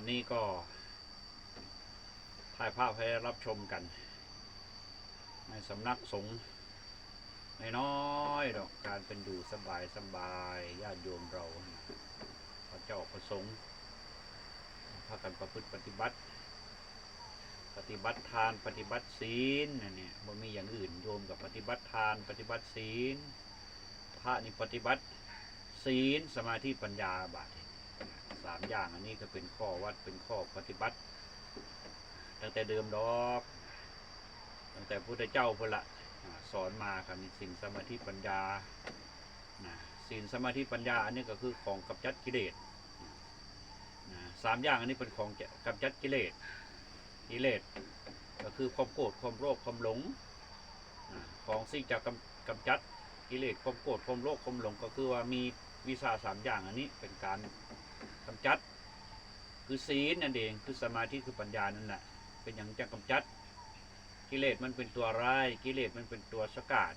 วันนี้ก็ถ่ายภาพให้รับชมกันในสำนักสงฆ์น้อยๆดอกการเป็นอยู่สบายญาติโยมเราพระเจ้าประสงค์พากันประพฤติปฏิบัติทานปฏิบัติศีลเนี่ยบ่มีอย่างอื่นโยมกับปฏิบัติทานปฏิบัติศีลพระนี่ปฏิบัติศีลสมาธิปัญญาบาท3อย่างอันนี้ก็เป็นข้อวัดเป็นข้อปฏิบัติตั้งแต่เดิมดอกตั้งแต่พุทธเจ้าพุ่นละสอนมาครับมีศีลสมาธิปัญญาศีลสมาธิปัญญาอันนี้ก็คือของกำจัดกิเลส3อย่างอันนี้เป็นของกำจัดกิเลสก็คือความโกรธความโลภความหลงของสิ่งจะกำจัดกิเลสความโกรธความโลภความหลงก็คือว่ามีวิชา3อย่างอันนี้เป็นการกำจัดคือศีลนั่นเองคือสมาธิคือปัญญานั่นแหละเป็นอย่างจะกำจัดกิเลสมันเป็นตัวร้ายกิเลสมันเป็นตัวสกัด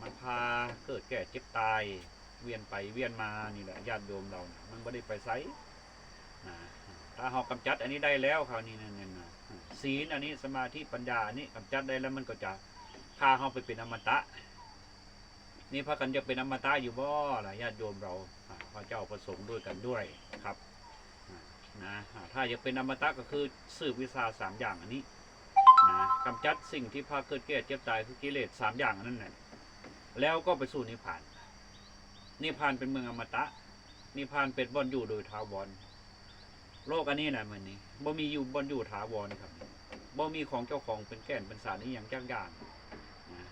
มันพาเกิดแก่เจ็บตายเวียนไปเวียนมานี่แหละญาติโยมเรามันไม่ได้ไปไสถ้าเรากำจัดอันนี้ได้แล้วคราวนี้นั่นศีลอันนี้สมาธิปัญญาอันนี้กำจัดได้แล้วมันก็จะพาเราไปเป็นอมตะนี่พากันจะเป็นอมตะอยู่บ่ล่ะญาติโยมเราพระเจ้าประสงค์ด้วยกันด้วยครับถ้าอยากเป็นอมตะก็คือสืบวิชา3อย่างอันนี้กำจัดสิ่งที่พาเกิดแก่เจ็บตายคือกิเลส3อย่างนั่นแหละแล้วก็ไปสู่นิพพานนิพพานเป็นเมืองอมตะนิพพานเป็นบ่อนอยู่โดยถาวรโลกอันนี้แหละมันนี้บ่มีอยู่บ่อนอยู่ถาวรครับบ่มีของเจ้าของเป็นแก่นเป็นสารนี่อย่างจักอย่าง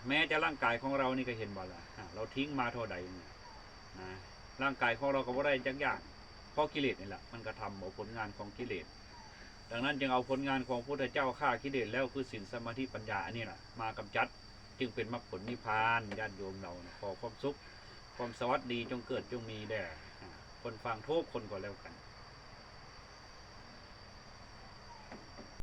แม้แต่ร่างกายของเรานี่ก็เห็นบ่ล่ะเราทิ้งมาเท่าใดร่างกายของเราก็บ่ได้จักอย่างเพราะกิเลสนี่แหละมันกระทำเอาผลงานของกิเลสดังนั้นจึงเอาผลงานของพระพุทธเจ้าฆ่ากิเลสแล้วคือศีลสมาธิปัญญาอันนี้แหละมากำจัดจึงเป็นมรรคผลนิพพานญาติโยมเราขอความสุขความสวัสดีจงเกิดจงมีแด่คนฟังทุกคนก็แล้วกัน